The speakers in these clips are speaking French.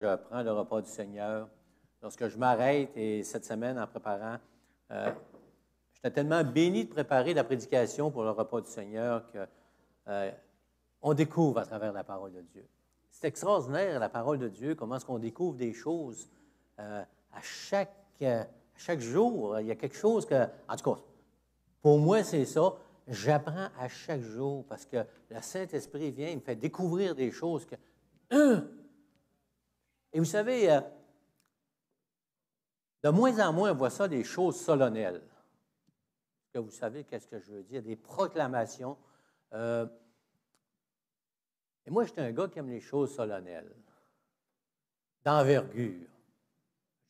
Je prends le repas du Seigneur. Lorsque je m'arrête, et cette semaine, en préparant, j'étais tellement béni de préparer la prédication pour le repas du Seigneur qu'on découvre à travers la parole de Dieu. C'est extraordinaire, la parole de Dieu, comment est-ce qu'on découvre des choses à chaque jour. Il y a quelque chose que, en tout cas, pour moi, c'est ça. J'apprends à chaque jour parce que le Saint-Esprit vient, il me fait découvrir des choses que... Et vous savez, de moins en moins, on voit ça des choses solennelles. Est-ce que vous savez qu'est-ce que je veux dire? Des proclamations. Et moi, j'étais un gars qui aime les choses solennelles, d'envergure.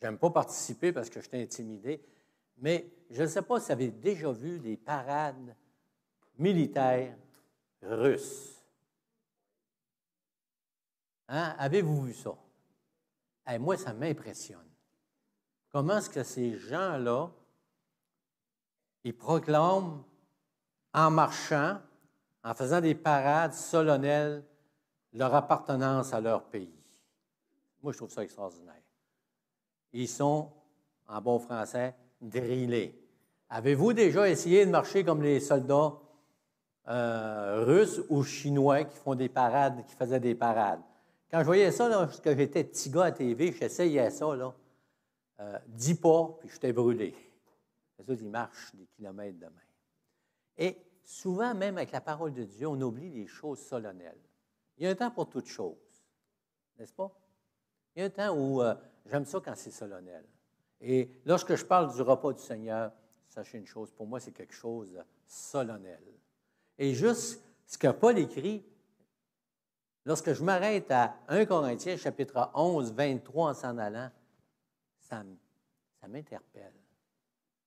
Je n'aime pas participer parce que j'étais intimidé, mais je ne sais pas si vous avez déjà vu des parades militaires russes. Hein? Avez-vous vu ça? Hey, moi, ça m'impressionne. Comment est-ce que ces gens-là, ils proclament en marchant, en faisant des parades solennelles, leur appartenance à leur pays. Moi, je trouve ça extraordinaire. Ils sont, en bon français, drillés. Avez-vous déjà essayé de marcher comme les soldats russes ou chinois qui font des parades, qui faisaient des parades? Quand je voyais ça, lorsque j'étais petit gars à TV, j'essayais ça, 10 pas, puis j'étais brûlé. Les autres, ils marchent des kilomètres de même. Et souvent, même avec la parole de Dieu, on oublie les choses solennelles. Il y a un temps pour toutes choses, n'est-ce pas? Il y a un temps où j'aime ça quand c'est solennel. Et lorsque je parle du repas du Seigneur, sachez une chose, pour moi, c'est quelque chose de solennel. Et juste ce que Paul écrit, lorsque je m'arrête à 1 Corinthiens, chapitre 11, 23, en s'en allant, ça m'interpelle.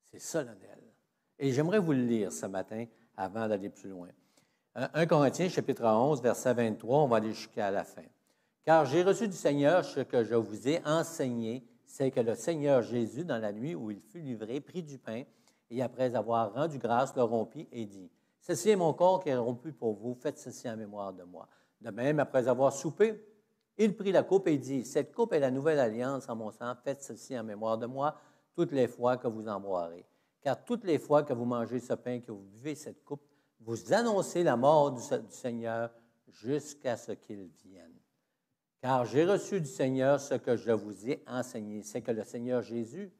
C'est solennel. Et j'aimerais vous le lire ce matin avant d'aller plus loin. 1 Corinthiens, chapitre 11, verset 23, on va aller jusqu'à la fin. « Car j'ai reçu du Seigneur ce que je vous ai enseigné, c'est que le Seigneur Jésus, dans la nuit où il fut livré, prit du pain, et après avoir rendu grâce, le rompit et dit, « Ceci est mon corps qui est rompu pour vous, faites ceci en mémoire de moi. » De même, après avoir soupé, il prit la coupe et dit, « Cette coupe est la nouvelle alliance en mon sang, faites ceci en mémoire de moi toutes les fois que vous en boirez. Car toutes les fois que vous mangez ce pain, que vous buvez cette coupe, vous annoncez la mort du Seigneur jusqu'à ce qu'il vienne. Car j'ai reçu du Seigneur ce que je vous ai enseigné, c'est que le Seigneur Jésus,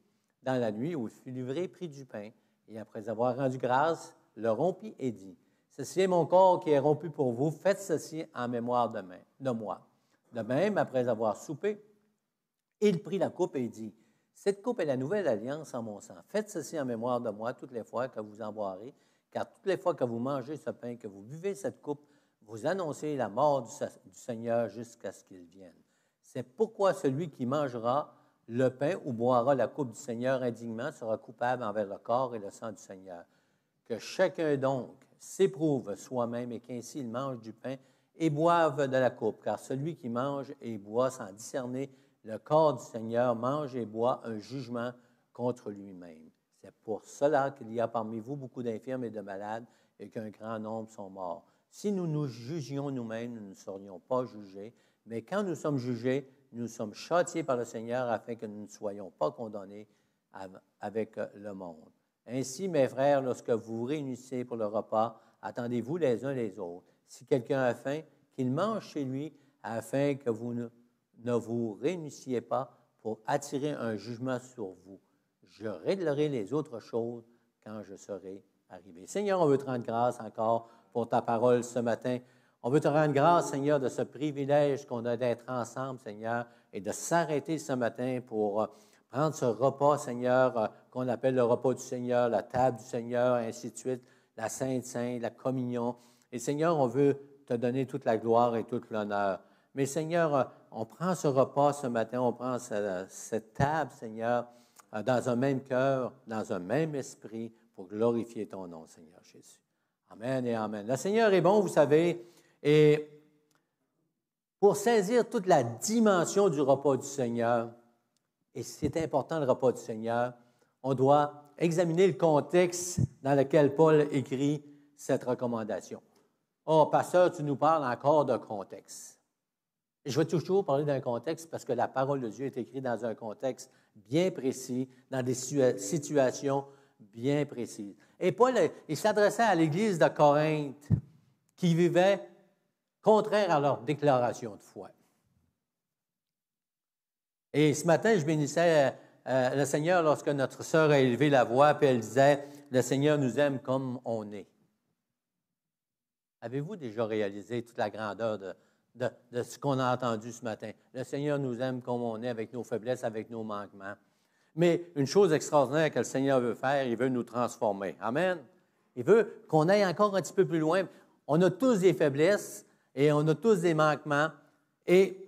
dans la nuit où il fut livré, prit du pain, et après avoir rendu grâce, le rompit et dit, « Ceci est mon corps qui est rompu pour vous, faites ceci en mémoire de moi. » De même, après avoir soupé, il prit la coupe et dit, « Cette coupe est la nouvelle alliance en mon sang. Faites ceci en mémoire de moi toutes les fois que vous en boirez, car toutes les fois que vous mangez ce pain, que vous buvez cette coupe, vous annoncez la mort du Seigneur jusqu'à ce qu'il vienne. C'est pourquoi celui qui mangera le pain ou boira la coupe du Seigneur indignement sera coupable envers le corps et le sang du Seigneur. Que chacun donc s'éprouve soi-même et qu'ainsi il mange du pain et boive de la coupe, car celui qui mange et boit sans discerner le corps du Seigneur mange et boit un jugement contre lui-même. C'est pour cela qu'il y a parmi vous beaucoup d'infirmes et de malades et qu'un grand nombre sont morts. Si nous nous jugions nous-mêmes, nous ne serions pas jugés, mais quand nous sommes jugés, nous sommes châtiés par le Seigneur afin que nous ne soyons pas condamnés avec le monde. Ainsi, mes frères, lorsque vous vous réunissez pour le repas, attendez-vous les uns les autres. Si quelqu'un a faim, qu'il mange chez lui afin que vous ne vous réunissiez pas pour attirer un jugement sur vous. Je réglerai les autres choses quand je serai arrivé. Seigneur, on veut te rendre grâce encore pour ta parole ce matin. On veut te rendre grâce, Seigneur, de ce privilège qu'on a d'être ensemble, Seigneur, et de s'arrêter ce matin pour prendre ce repas, Seigneur, qu'on appelle le repas du Seigneur, la table du Seigneur, ainsi de suite, la Sainte Sainte, la communion. Et Seigneur, on veut te donner toute la gloire et tout l'honneur. Mais Seigneur, on prend ce repas ce matin, on prend cette table, Seigneur, dans un même cœur, dans un même esprit, pour glorifier ton nom, Seigneur Jésus. Amen et amen. Le Seigneur est bon, vous savez, et pour saisir toute la dimension du repas du Seigneur, et c'est important le repas du Seigneur, on doit examiner le contexte dans lequel Paul écrit cette recommandation. « Oh, pasteur, tu nous parles encore de contexte. » Et je vais toujours parler d'un contexte parce que la parole de Dieu est écrite dans un contexte bien précis, dans des situations bien précises. Et Paul, il s'adressait à l'Église de Corinthe qui vivait contraire à leur déclaration de foi. Et ce matin, je bénissais le Seigneur lorsque notre sœur a élevé la voix, puis elle disait, « Le Seigneur nous aime comme on est. » Avez-vous déjà réalisé toute la grandeur de ce qu'on a entendu ce matin? Le Seigneur nous aime comme on est, avec nos faiblesses, avec nos manquements. Mais une chose extraordinaire que le Seigneur veut faire, il veut nous transformer. Amen. Il veut qu'on aille encore un petit peu plus loin. On a tous des faiblesses et on a tous des manquements. Et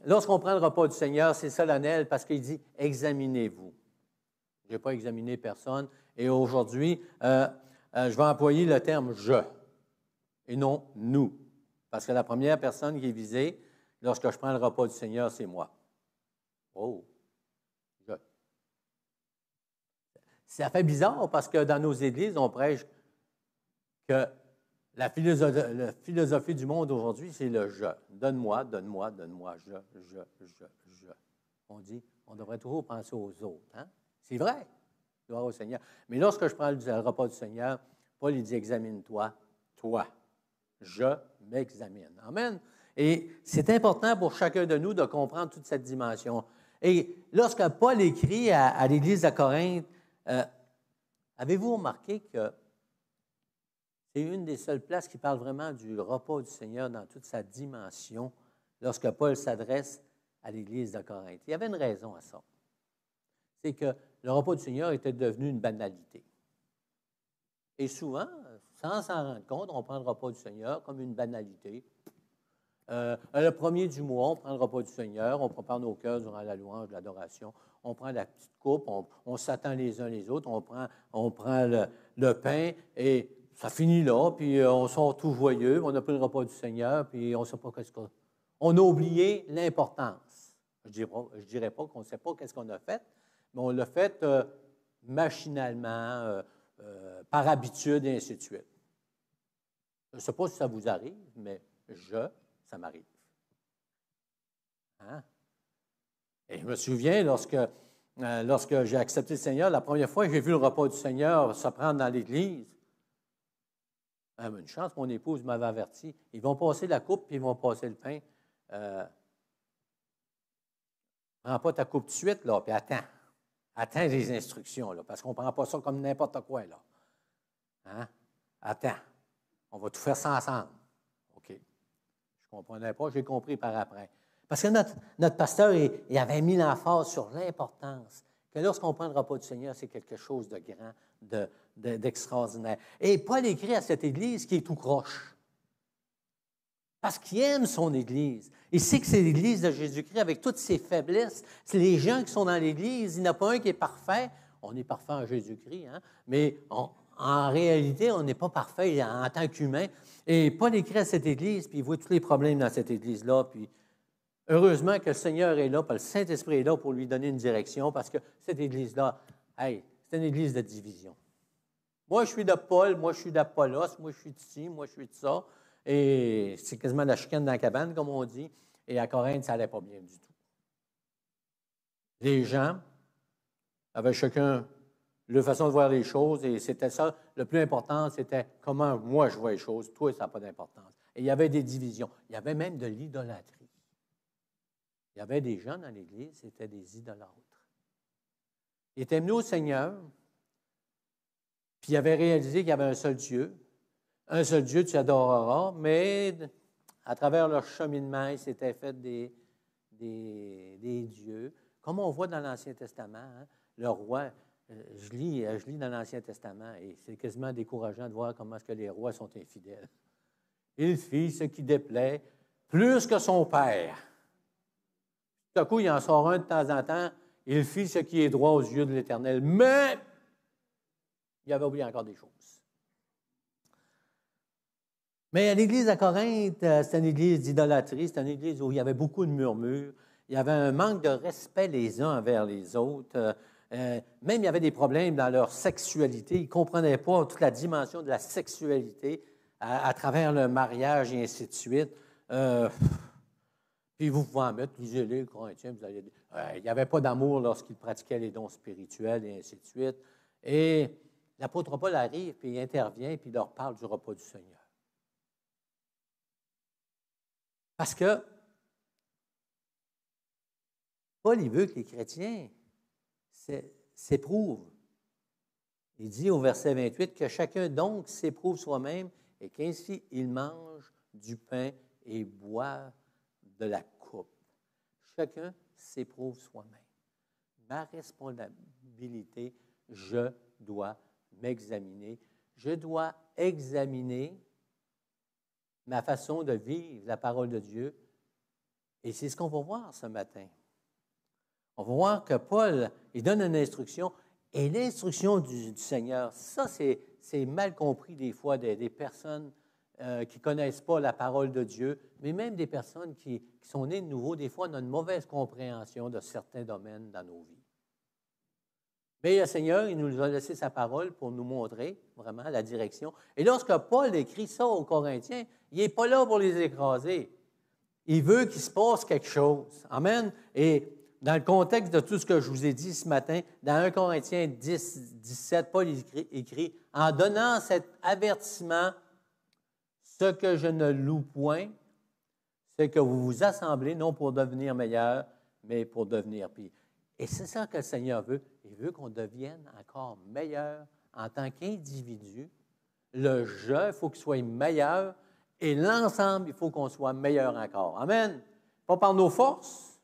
lorsqu'on prend le repas du Seigneur, c'est solennel parce qu'il dit « Examinez-vous ». Je n'ai pas examiné personne. Et aujourd'hui, je vais employer le terme « je » et non « nous ». Parce que la première personne qui est visée, lorsque je prends le repas du Seigneur, c'est moi. Oh! Je. Ça fait bizarre parce que dans nos églises, on prêche que la philosophie du monde aujourd'hui, c'est le « je ». Donne-moi, donne-moi, donne-moi, je. On dit, on devrait toujours penser aux autres. Hein? C'est vrai, gloire au Seigneur. Mais lorsque je prends le repas du Seigneur, Paul, il dit, examine-toi, toi. Je m'examine. Amen. Et c'est important pour chacun de nous de comprendre toute cette dimension. Et lorsque Paul écrit à l'Église de Corinthe, avez-vous remarqué que c'est une des seules places qui parle vraiment du repas du Seigneur dans toute sa dimension lorsque Paul s'adresse à l'Église de Corinthe? Il y avait une raison à ça. C'est que le repas du Seigneur était devenu une banalité. Et souvent, sans s'en rendre compte, on prend le repas du Seigneur comme une banalité. Le premier du mois, on prend le repas du Seigneur, on prépare nos cœurs durant la louange, l'adoration, on prend la petite coupe, on s'attend les uns les autres, on prend le pain et ça finit là, puis on sort tout joyeux, on a pris le repas du Seigneur, puis on ne sait pas qu'est-ce qu'on... On a oublié l'importance. Je ne dirais pas qu'on ne sait pas qu'est-ce qu'on a fait, mais on l'a fait machinalement, par habitude, et ainsi de suite. Je ne sais pas si ça vous arrive, mais ça m'arrive. Hein? Et je me souviens, lorsque j'ai accepté le Seigneur, la première fois que j'ai vu le repas du Seigneur se prendre dans l'Église, une chance, mon épouse m'avait averti. Ils vont passer la coupe, puis ils vont passer le pain. Prends pas ta coupe tout de suite, là, puis attends. Attends les instructions, là, parce qu'on ne prend pas ça comme n'importe quoi, là. Hein? Attends. On va tout faire ça ensemble. OK. Je ne comprenais pas, j'ai compris par après. Parce que notre pasteur, il avait mis l'emphase sur l'importance que lorsqu'on prend le repas du Seigneur, c'est quelque chose de grand, d'extraordinaire. Et Paul écrit à cette Église qui est tout croche. Parce qu'il aime son Église. Il sait que c'est l'Église de Jésus-Christ avec toutes ses faiblesses. C'est les gens qui sont dans l'Église. Il n'y en a pas un qui est parfait. On est parfait en Jésus-Christ, hein? Mais en réalité, on n'est pas parfait en tant qu'humain. Et Paul écrit à cette Église, puis il voit tous les problèmes dans cette Église-là. Puis heureusement que le Seigneur est là, puis le Saint-Esprit est là pour lui donner une direction, parce que cette Église-là, hey, c'est une Église de division. Moi, je suis de Paul, moi, je suis d'Apollos, moi, je suis de ci, moi, je suis de ça. Et c'est quasiment la chicane dans la cabane, comme on dit. Et à Corinthe, ça n'allait pas bien du tout. Les gens avaient chacun leur façon de voir les choses, et c'était ça. Le plus important, c'était comment moi je vois les choses. Toi, ça n'a pas d'importance. Et il y avait des divisions. Il y avait même de l'idolâtrie. Il y avait des gens dans l'Église, c'était des idolâtres. Ils étaient venus au Seigneur, puis ils avaient réalisé qu'il y avait un seul Dieu. Un seul Dieu, tu adoreras, mais à travers leur cheminement, ils s'étaient fait des dieux. Comme on voit dans l'Ancien Testament, hein, le roi, je lis dans l'Ancien Testament, et c'est quasiment décourageant de voir comment est-ce que les rois sont infidèles. Il fit ce qui déplaît plus que son père. Tout à coup, il en sort un de temps en temps, il fit ce qui est droit aux yeux de l'Éternel, mais il avait oublié encore des choses. Mais à l'Église à Corinthe, c'est une église d'idolâtrie, c'est une église où il y avait beaucoup de murmures, il y avait un manque de respect les uns envers les autres, même il y avait des problèmes dans leur sexualité, ils ne comprenaient pas toute la dimension de la sexualité à travers le mariage et ainsi de suite. Puis vous pouvez en mettre, lisez-les, les Corinthiens, vous allez dire, il n'y avait pas d'amour lorsqu'ils pratiquaient les dons spirituels et ainsi de suite. Et l'apôtre Paul arrive, puis il intervient, puis il leur parle du repas du Seigneur. Parce que Paul, il veut que les chrétiens s'éprouvent. Il dit au verset 28 que chacun donc s'éprouve soi-même et qu'ainsi il mange du pain et boit de la coupe. Chacun s'éprouve soi-même. Ma responsabilité, je dois m'examiner. Je dois examiner ma façon de vivre la parole de Dieu. Et c'est ce qu'on va voir ce matin. On va voir que Paul, il donne une instruction. Et l'instruction du Seigneur, ça, c'est mal compris des fois des personnes qui ne connaissent pas la parole de Dieu, mais même des personnes qui sont nées de nouveau, des fois, on a une mauvaise compréhension de certains domaines dans nos vies. Mais le Seigneur, il nous a laissé sa parole pour nous montrer vraiment la direction. Et lorsque Paul écrit ça aux Corinthiens, il n'est pas là pour les écraser. Il veut qu'il se passe quelque chose. Amen. Et dans le contexte de tout ce que je vous ai dit ce matin, dans 1 Corinthiens 10, 17, Paul écrit « En donnant cet avertissement, ce que je ne loue point, c'est que vous vous assemblez non pour devenir meilleur, mais pour devenir pire. » Et c'est ça que le Seigneur veut. Il veut qu'on devienne encore meilleur en tant qu'individu. Le je, il faut qu'il soit meilleur, et l'ensemble, il faut qu'on soit meilleur encore. Amen. Pas par nos forces,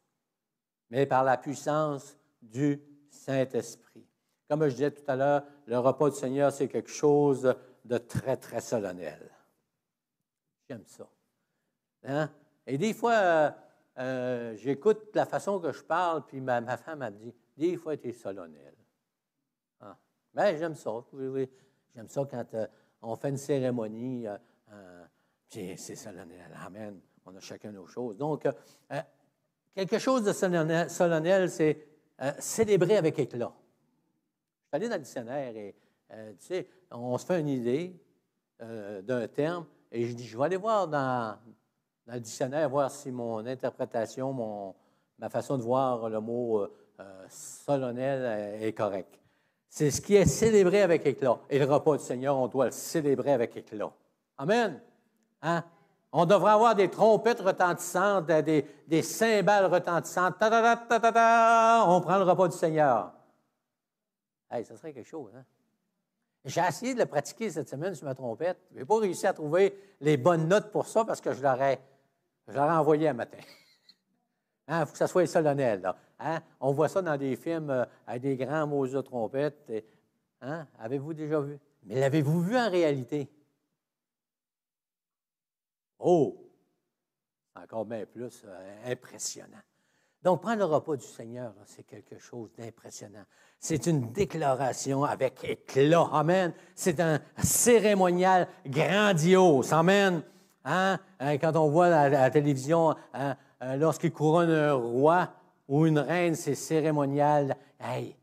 mais par la puissance du Saint-Esprit. Comme je disais tout à l'heure, le repas du Seigneur, c'est quelque chose de très, très solennel. J'aime ça. Hein? Et des fois, j'écoute la façon que je parle, puis ma femme m'a dit, des fois, tu es solennel. Ah. Mais j'aime ça. Oui. J'aime ça quand on fait une cérémonie, puis c'est solennel. Amen. On a chacun nos choses. Donc, quelque chose de solennel, c'est célébrer avec éclat. Je suis allé dans le dictionnaire et, tu sais, on se fait une idée d'un terme et je dis, je vais aller voir dans le dictionnaire, voir si mon interprétation, ma façon de voir le mot solennel est correcte. C'est ce qui est célébré avec éclat. Et le repas du Seigneur, on doit le célébrer avec éclat. Amen. Hein? On devrait avoir des trompettes retentissantes, des cymbales retentissantes. On prend le repas du Seigneur. Hey, ça serait quelque chose, hein? J'ai essayé de le pratiquer cette semaine sur ma trompette. Je n'ai pas réussi à trouver les bonnes notes pour ça parce que je l'aurais envoyé un matin. Il faut que ça soit solennel. Là. Hein? On voit ça dans des films avec des grands mots de trompette. Hein? Avez-vous déjà vu? Mais l'avez-vous vu en réalité? Oh! Encore bien plus impressionnant. Donc, prendre le repas du Seigneur, c'est quelque chose d'impressionnant. C'est une déclaration avec éclat. Amen. C'est un cérémonial grandiose. Amen. Hein? Quand on voit à la télévision, lorsqu'il couronne un roi ou une reine, c'est cérémonial. Hey,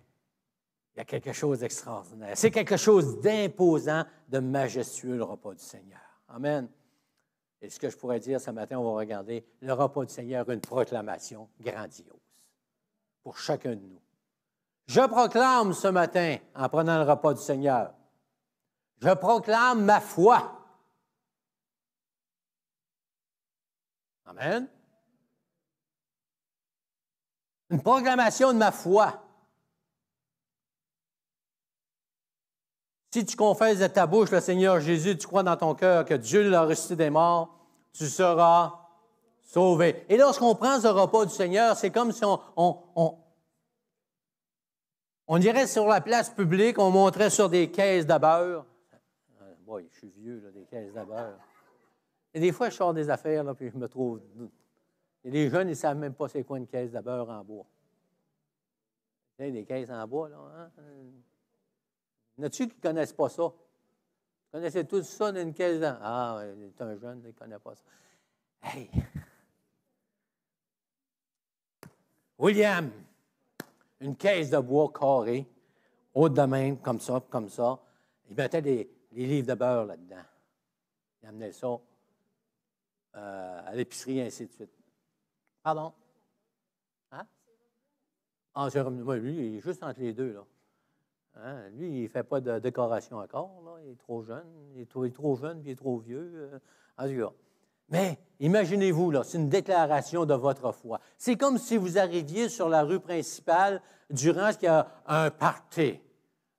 il y a quelque chose d'extraordinaire. C'est quelque chose d'imposant, de majestueux, le repas du Seigneur. Amen. Et ce que je pourrais dire ce matin, on va regarder le repas du Seigneur, une proclamation grandiose pour chacun de nous. Je proclame ce matin, en prenant le repas du Seigneur, je proclame ma foi. Amen. Une proclamation de ma foi. Si tu confesses de ta bouche le Seigneur Jésus, tu crois dans ton cœur que Dieu l'a ressuscité des morts, tu seras sauvé. Et lorsqu'on prend ce repas du Seigneur, c'est comme si on irait sur la place publique, on montrait sur des caisses de beurre. Boy, je suis vieux, là, des caisses de beurre. Et des fois, je sors des affaires, là, puis je me trouve... Et les jeunes, ils ne savent même pas c'est quoi une caisse de beurre en bois. Tu sais, des caisses en bois, là, hein? Y en a-tu qui ne connaissent pas ça? Vous connaissez tous ça d'une caisse d'an? Ah, c'est un jeune, il ne connaît pas ça. Hey! William, une caisse de bois carrée, haute de même, comme ça. Il mettait les livres de beurre là-dedans. Il amenait ça à l'épicerie, et ainsi de suite. Pardon? Hein? Ah, lui, il est juste entre les deux, là. Hein? Lui, il ne fait pas de décoration encore, là. Il est trop jeune. Il est trop jeune, puis il est trop vieux. En tout cas. Mais imaginez-vous, là, c'est une déclaration de votre foi. C'est comme si vous arriviez sur la rue principale durant ce qu'il y a un party,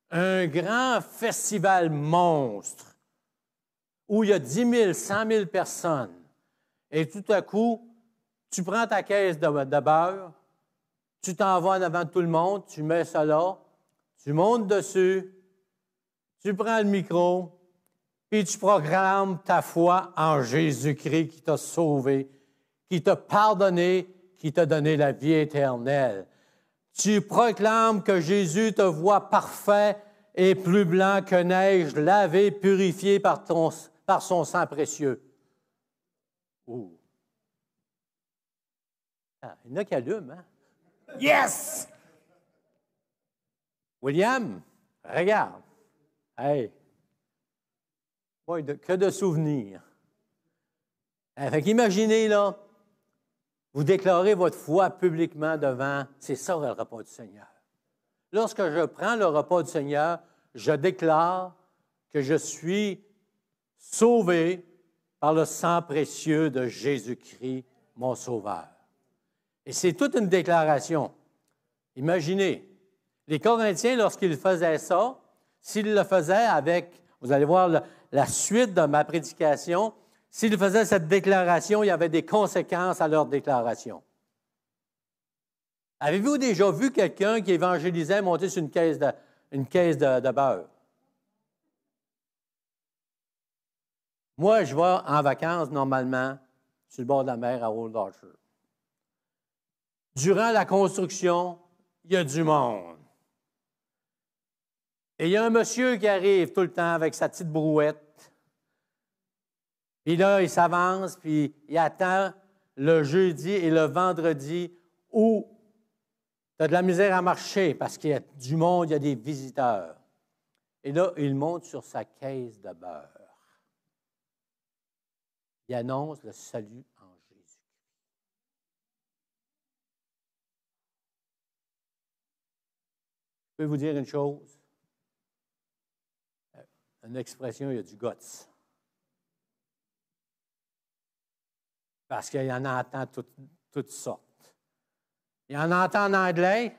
un grand festival monstre, où il y a 10 000, 100 000 personnes. Et tout à coup, tu prends ta caisse de beurre, tu t'en vas en avant de tout le monde, tu mets ça là, tu montes dessus, tu prends le micro, puis tu proclames ta foi en Jésus-Christ qui t'a sauvé, qui t'a pardonné, qui t'a donné la vie éternelle. Tu proclames que Jésus te voit parfait et plus blanc que neige, lavé, purifié par son sang précieux. Ouh. Ah, il y en a qui allument, hein? Yes! William, regarde. Hey! Que de souvenirs. Fait qu'imaginez, là, vous déclarez votre foi publiquement devant, c'est ça le repas du Seigneur. Lorsque je prends le repas du Seigneur, je déclare que je suis sauvé par le sang précieux de Jésus-Christ, mon Sauveur. Et c'est toute une déclaration. Imaginez, les Corinthiens, lorsqu'ils faisaient ça, s'ils le faisaient avec, vous allez voir la suite de ma prédication, s'ils faisaient cette déclaration, il y avait des conséquences à leur déclaration. Avez-vous déjà vu quelqu'un qui évangélisait monter sur une caisse de beurre? Moi, je vais en vacances normalement sur le bord de la mer à Old Archer. Durant la construction, il y a du monde. Et il y a un monsieur qui arrive tout le temps avec sa petite brouette. Puis là, il s'avance, puis il attend le jeudi et le vendredi où tu as de la misère à marcher parce qu'il y a du monde, il y a des visiteurs. Et là, il monte sur sa caisse de beurre. Il annonce le salut en Jésus. Je peux vous dire une chose. Une expression, il y a du guts. Parce qu'il y en entend toutes sortes. Il en entend en anglais,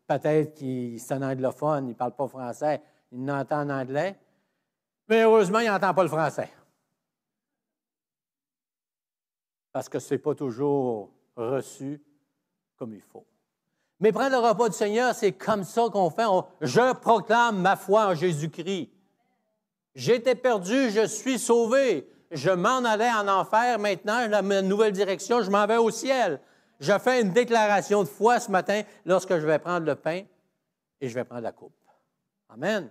peut-être qu'il c'est un anglophone, il ne parle pas français, il l'entend en anglais, mais heureusement, il n'entend pas le français. Parce que ce n'est pas toujours reçu comme il faut. Mais prendre le repas du Seigneur, c'est comme ça qu'on fait. Je proclame ma foi en Jésus-Christ. J'étais perdu, je suis sauvé. Je m'en allais en enfer, maintenant, la nouvelle direction, je m'en vais au ciel. Je fais une déclaration de foi ce matin lorsque je vais prendre le pain et je vais prendre la coupe. Amen.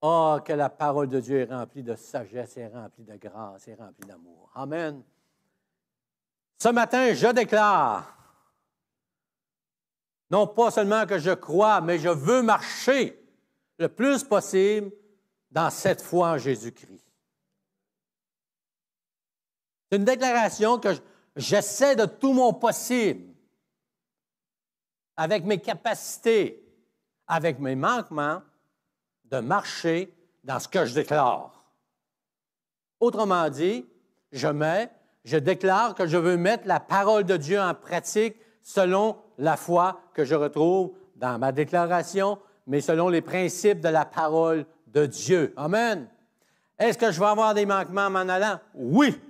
Oh, que la parole de Dieu est remplie de sagesse, est remplie de grâce, est remplie d'amour. Amen. Ce matin, je déclare, non pas seulement que je crois, mais je veux marcher le plus possible dans cette foi en Jésus-Christ. C'est une déclaration que j'essaie de tout mon possible, avec mes capacités, avec mes manquements, de marcher dans ce que je déclare. Autrement dit, je déclare que je veux mettre la parole de Dieu en pratique selon la foi que je retrouve dans ma déclaration, mais selon les principes de la parole de Dieu. Amen. Est-ce que je vais avoir des manquements en m'en allant? Oui.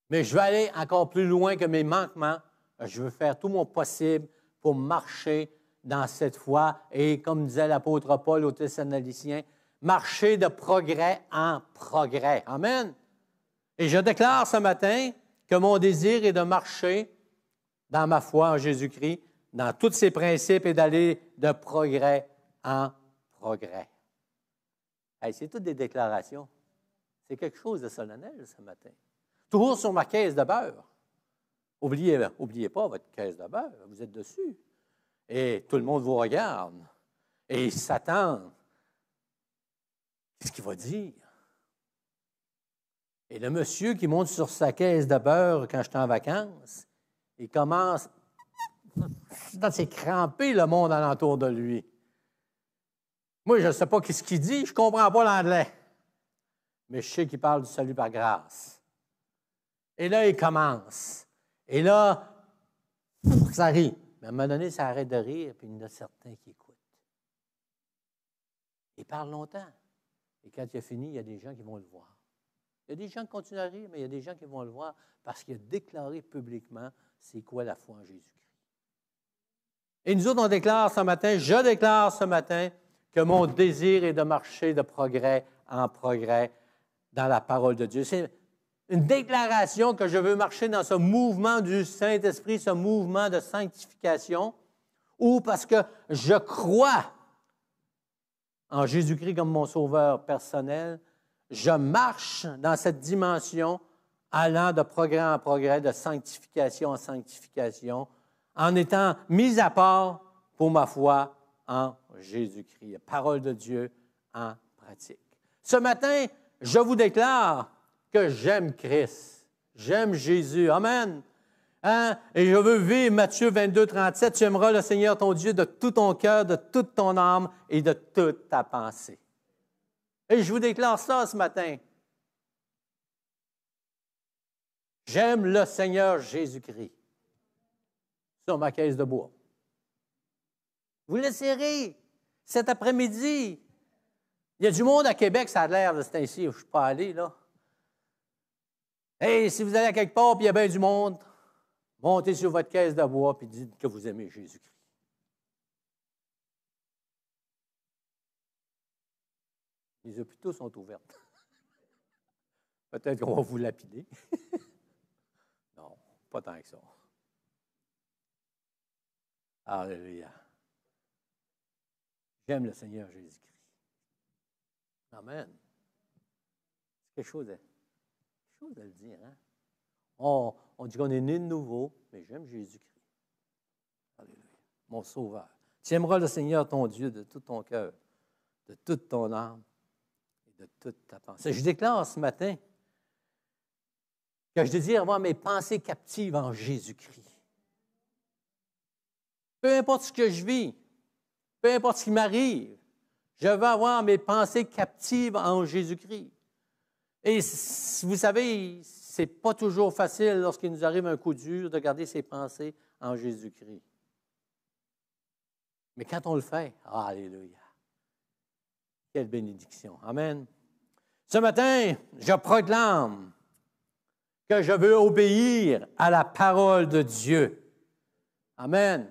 Mais je vais aller encore plus loin que mes manquements. Je veux faire tout mon possible pour marcher dans cette foi et, comme disait l'apôtre Paul aux Thessaloniciens, marcher de progrès en progrès. Amen. Et je déclare ce matin que mon désir est de marcher dans ma foi en Jésus-Christ, dans tous ses principes et d'aller de progrès en progrès. Hey, c'est toutes des déclarations. C'est quelque chose de solennel ce matin. Toujours sur ma caisse de beurre. Oubliez pas votre caisse de beurre, vous êtes dessus. Et tout le monde vous regarde. Et ils s'attendent. Qu'est-ce qu'il va dire? Et le monsieur qui monte sur sa caisse de beurre quand j'étais en vacances, il commence, c'est crampé le monde alentour de lui. Moi, je ne sais pas ce qu'il dit, je ne comprends pas l'anglais. Mais je sais qu'il parle du salut par grâce. Et là, il commence. Et là, ça rit. Mais à un moment donné, ça arrête de rire, puis il y en a certains qui écoutent. Il parle longtemps. Et quand il a fini, il y a des gens qui vont le voir. Il y a des gens qui continuent à rire, mais il y a des gens qui vont le voir parce qu'il a déclaré publiquement c'est quoi la foi en Jésus-Christ. Et nous autres, on déclare ce matin, je déclare ce matin que mon désir est de marcher de progrès en progrès dans la parole de Dieu. C'est une déclaration que je veux marcher dans ce mouvement du Saint-Esprit, ce mouvement de sanctification, ou parce que je crois en Jésus-Christ comme mon sauveur personnel, je marche dans cette dimension allant de progrès en progrès, de sanctification en sanctification, en étant mis à part pour ma foi en Jésus-Christ. Parole de Dieu en pratique. Ce matin, je vous déclare que j'aime Christ. J'aime Jésus. Amen. Hein? Et je veux vivre Matthieu 22, 37. Tu aimeras le Seigneur ton Dieu de tout ton cœur, de toute ton âme et de toute ta pensée. Et je vous déclare ça ce matin. J'aime le Seigneur Jésus-Christ. Sur ma caisse de bois. Vous l'essayerez cet après-midi. Il y a du monde à Québec, ça a l'air de c'est ainsi, je ne suis pas allé, là. Hey, si vous allez à quelque part et il y a bien du monde, montez sur votre caisse de bois et dites que vous aimez Jésus-Christ. Les hôpitaux sont ouverts. Peut-être qu'on va vous lapider. Non, pas tant que ça. Alléluia. J'aime le Seigneur Jésus-Christ. Amen. C'est quelque chose à le dire. Hein? On dit qu'on est né de nouveau, mais j'aime Jésus-Christ. Alléluia. Mon sauveur. Tu aimeras le Seigneur ton Dieu de tout ton cœur, de toute ton âme et de toute ta pensée. Je déclare ce matin que je désire avoir mes pensées captives en Jésus-Christ. Peu importe ce que je vis, peu importe ce qui m'arrive, je veux avoir mes pensées captives en Jésus-Christ. Et vous savez, ce n'est pas toujours facile lorsqu'il nous arrive un coup dur de garder ses pensées en Jésus-Christ. Mais quand on le fait, alléluia, quelle bénédiction. Amen. Ce matin, je proclame que je veux obéir à la parole de Dieu. Amen.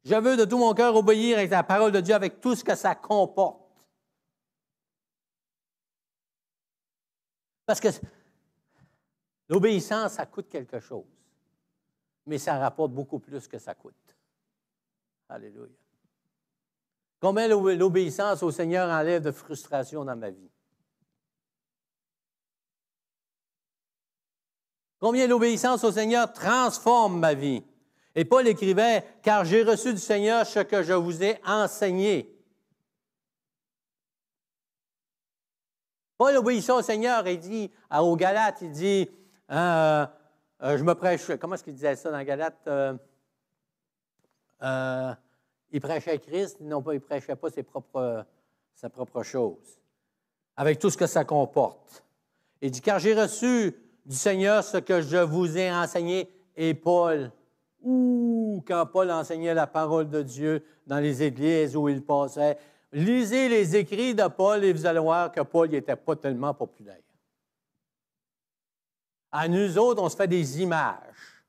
Je veux de tout mon cœur obéir à la parole de Dieu avec tout ce que ça comporte. Parce que l'obéissance, ça coûte quelque chose. Mais ça rapporte beaucoup plus que ça coûte. Alléluia. Combien l'obéissance au Seigneur enlève de frustration dans ma vie? Combien l'obéissance au Seigneur transforme ma vie? Et Paul écrivait, « Car j'ai reçu du Seigneur ce que je vous ai enseigné. » Paul obéissait au Seigneur, il dit, aux Galates, il dit, je me prêche, comment est-ce qu'il disait ça dans Galates? Il prêchait Christ, non pas, il ne prêchait pas sa propre chose, avec tout ce que ça comporte. Il dit, « Car j'ai reçu du Seigneur ce que je vous ai enseigné. » Et Paul, quand Paul enseignait la parole de Dieu dans les églises où il passait, lisez les écrits de Paul et vous allez voir que Paul n'était pas tellement populaire. À nous autres, on se fait des images.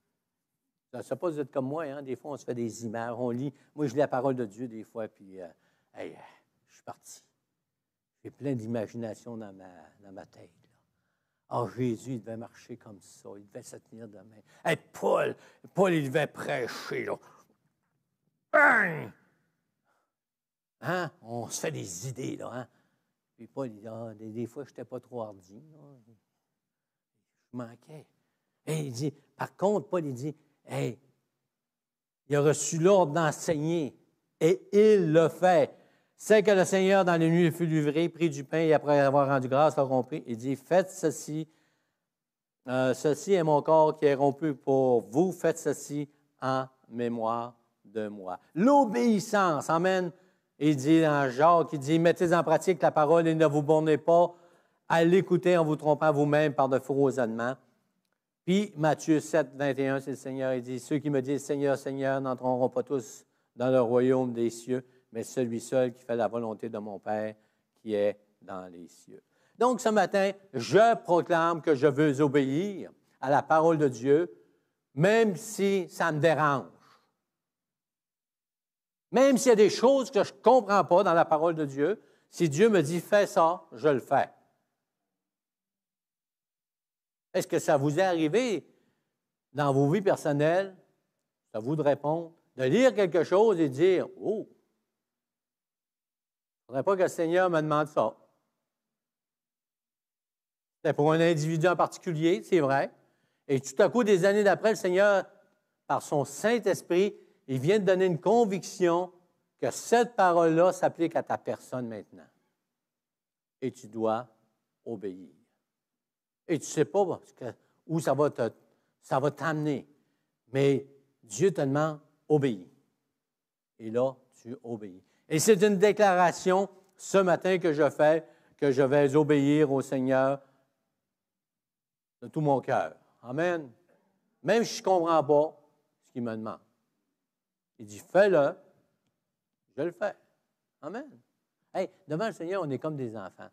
Je ne sais pas si vous êtes comme moi, hein? Des fois, on se fait des images, on lit. Moi, je lis la parole de Dieu des fois, puis je suis parti. J'ai plein d'imagination dans ma tête. Ah, Jésus, il devait marcher comme ça, il devait se tenir de main. Hey, Paul, il devait prêcher, là. Bang! Hein? On se fait des idées, là. Hein? Puis Paul, il dit, des fois, je n'étais pas trop hardi. Là. Je manquais. Et il dit, par contre, Paul, il dit, hey, il a reçu l'ordre d'enseigner et il le fait. C'est que le Seigneur, dans les nuits, fut livré, prit du pain et après avoir rendu grâce, l'a compris. Il dit, faites ceci ceci est mon corps qui est rompu pour vous. Faites ceci en mémoire de moi. L'obéissance, amen. Il dit dans Jacques, il dit, mettez en pratique la parole et ne vous bornez pas à l'écouter en vous trompant vous-même par de faux raisonnements. Puis Matthieu 7, 21, c'est le Seigneur, il dit, ceux qui me disent Seigneur, Seigneur n'entreront pas tous dans le royaume des cieux, mais celui seul qui fait la volonté de mon Père qui est dans les cieux. Donc ce matin, je proclame que je veux obéir à la parole de Dieu, même si ça me dérange. Même s'il y a des choses que je ne comprends pas dans la parole de Dieu, si Dieu me dit « fais ça », je le fais. Est-ce que ça vous est arrivé dans vos vies personnelles, à vous de répondre, de lire quelque chose et de dire « oh, il ne faudrait pas que le Seigneur me demande ça ». C'était pour un individu en particulier, c'est vrai. Et tout à coup, des années d'après, le Seigneur, par son Saint-Esprit, il vient de donner une conviction que cette parole-là s'applique à ta personne maintenant. Et tu dois obéir. Et tu ne sais pas où ça va t'amener. Mais Dieu te demande, obéis. Et là, tu obéis. Et c'est une déclaration ce matin que je fais, que je vais obéir au Seigneur de tout mon cœur. Amen. Même si je ne comprends pas ce qu'il me demande. Il dit, fais-le, je le fais. Amen. Hey, devant le Seigneur, on est comme des enfants.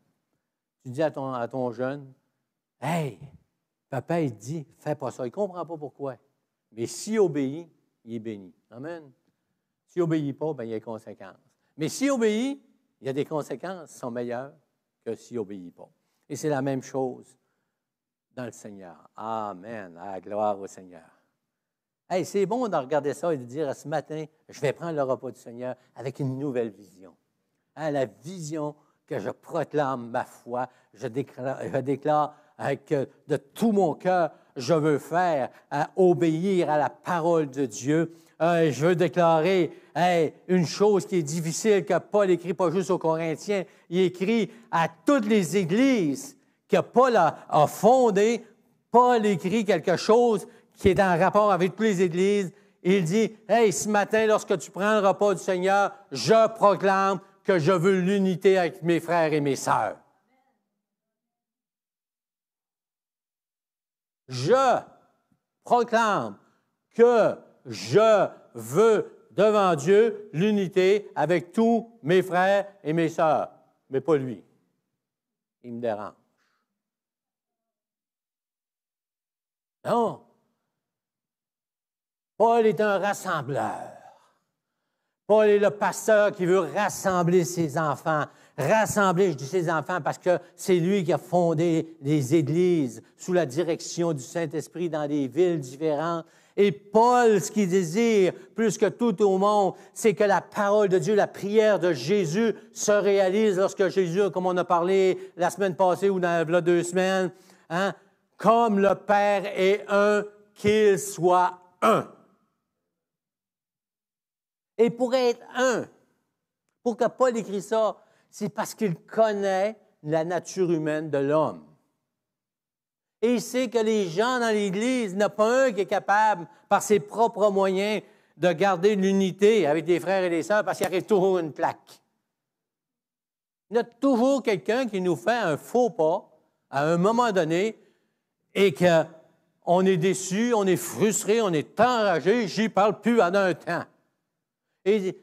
Tu dis à ton jeune, hey, papa, il dit, fais pas ça. Il ne comprend pas pourquoi. Mais s'il obéit, il est béni. Amen. S'il n'obéit pas, bien, il y a des conséquences. Mais s'il obéit, il y a des conséquences qui sont meilleures que s'il n'obéit pas. Et c'est la même chose dans le Seigneur. Amen. Ah, gloire au Seigneur. Hey, c'est bon de regarder ça et de dire ce matin, je vais prendre le repas du Seigneur avec une nouvelle vision. Hein, la vision que je proclame ma foi, je déclare avec de tout mon cœur, je veux faire, obéir à la parole de Dieu. Je veux déclarer une chose qui est difficile que Paul écrit pas juste aux Corinthiens, il écrit à toutes les églises que Paul a fondées. Paul écrit quelque chose qui est en rapport avec toutes les églises. Il dit, « Hey, ce matin, lorsque tu prends le repas du Seigneur, je proclame que je veux l'unité avec mes frères et mes sœurs. » Je proclame que je veux devant Dieu l'unité avec tous mes frères et mes sœurs, mais pas lui. Il me dérange. Non. Paul est un rassembleur. Paul est le pasteur qui veut rassembler ses enfants. Rassembler, je dis ses enfants, parce que c'est lui qui a fondé les églises sous la direction du Saint-Esprit dans des villes différentes. Et Paul, ce qu'il désire, plus que tout au monde, c'est que la parole de Dieu, la prière de Jésus se réalise lorsque Jésus, comme on a parlé la semaine passée ou dans là 2 semaines, hein, comme le Père est un, qu'il soit un. Et pour être un, pour que Paul écrit ça, c'est parce qu'il connaît la nature humaine de l'homme. Et il sait que les gens dans l'Église, il n'y en a pas un qui est capable, par ses propres moyens, de garder l'unité avec des frères et des sœurs, parce qu'il arrive toujours une plaque. Il y a toujours quelqu'un qui nous fait un faux pas à un moment donné et qu'on est déçu, on est frustré, on est enragé, j'y parle plus en un temps. Et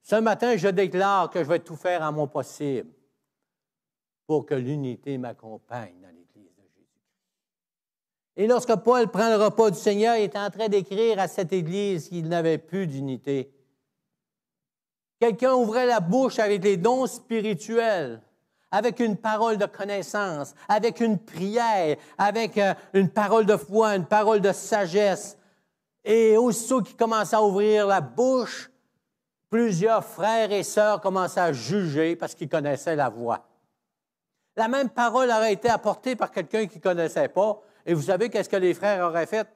ce matin, je déclare que je vais tout faire à mon possible pour que l'unité m'accompagne dans l'Église de Jésus-Christ. Et lorsque Paul prend le repas du Seigneur, il est en train d'écrire à cette Église qu'il n'avait plus d'unité. Quelqu'un ouvrait la bouche avec les dons spirituels, avec une parole de connaissance, avec une prière, avec une parole de foi, une parole de sagesse. Et aussitôt qu'il commençait à ouvrir la bouche, plusieurs frères et sœurs commençaient à juger parce qu'ils connaissaient la voix. La même parole aurait été apportée par quelqu'un qui ne connaissait pas. Et vous savez qu'est-ce que les frères auraient fait?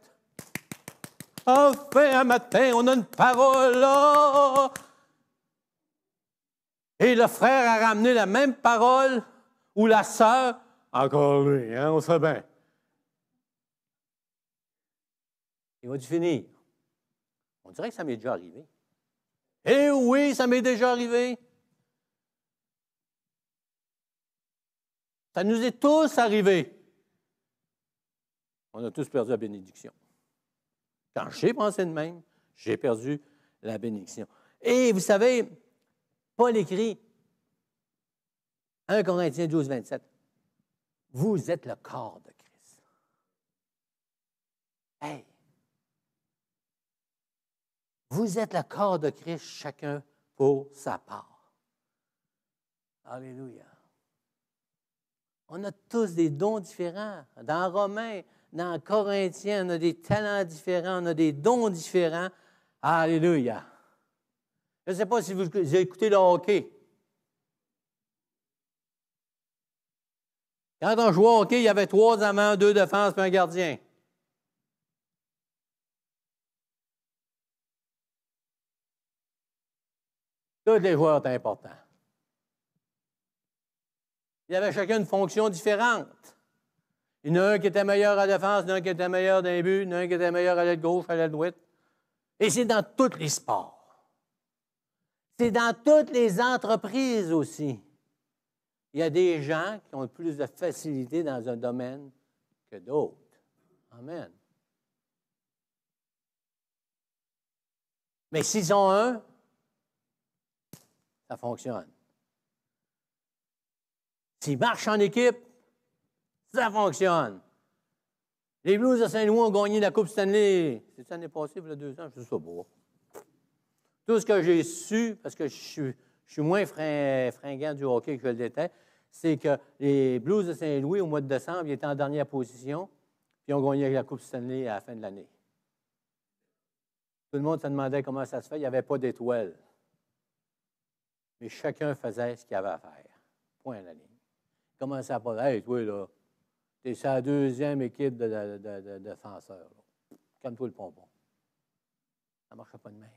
Enfin, un matin, on a une parole là! Et le frère a ramené la même parole, ou la sœur, encore lui, hein, on sait bien. Il va-tu finir? On dirait que ça m'est déjà arrivé. Eh oui, ça m'est déjà arrivé. Ça nous est tous arrivé. On a tous perdu la bénédiction. Quand j'ai pensé de même, j'ai perdu la bénédiction. Et vous savez, Paul écrit, 1 Corinthiens 12, 27, vous êtes le corps de Christ. Hey! Vous êtes le corps de Christ, chacun pour sa part. Alléluia. On a tous des dons différents. Dans Romains, dans Corinthiens, on a des talents différents, on a des dons différents. Alléluia. Je ne sais pas si vous avez écouté le hockey. Quand on jouait au hockey, il y avait 3 amants, 2 défenses et un gardien. Tous les joueurs étaient importants. Il y avait chacun une fonction différente. Il y en a un qui était meilleur à la défense, il y en a un qui était meilleur dans les buts, il y en a un qui était meilleur à l'aile gauche, à l'aile droite. Et c'est dans tous les sports. C'est dans toutes les entreprises aussi. Il y a des gens qui ont plus de facilité dans un domaine que d'autres. Amen. Mais s'ils ont un, ça fonctionne. S'ils marchent en équipe, ça fonctionne. Les Blues de Saint-Louis ont gagné la Coupe Stanley. C'est l'année passée, il y a 2 ans, je ne sais pas. Tout ce que j'ai su, parce que je suis moins fringant du hockey que je l'étais, c'est que les Blues de Saint-Louis, au mois de décembre, ils étaient en dernière position, puis ils ont gagné la Coupe Stanley à la fin de l'année. Tout le monde se demandait comment ça se fait, il n'y avait pas d'étoiles. Mais chacun faisait ce qu'il avait à faire. Point à la ligne. Il commençait à parler. Hey, toi, là, t'es sur la 2e équipe de défenseurs. Calme-toi le pompon. Ça ne marchait pas de même.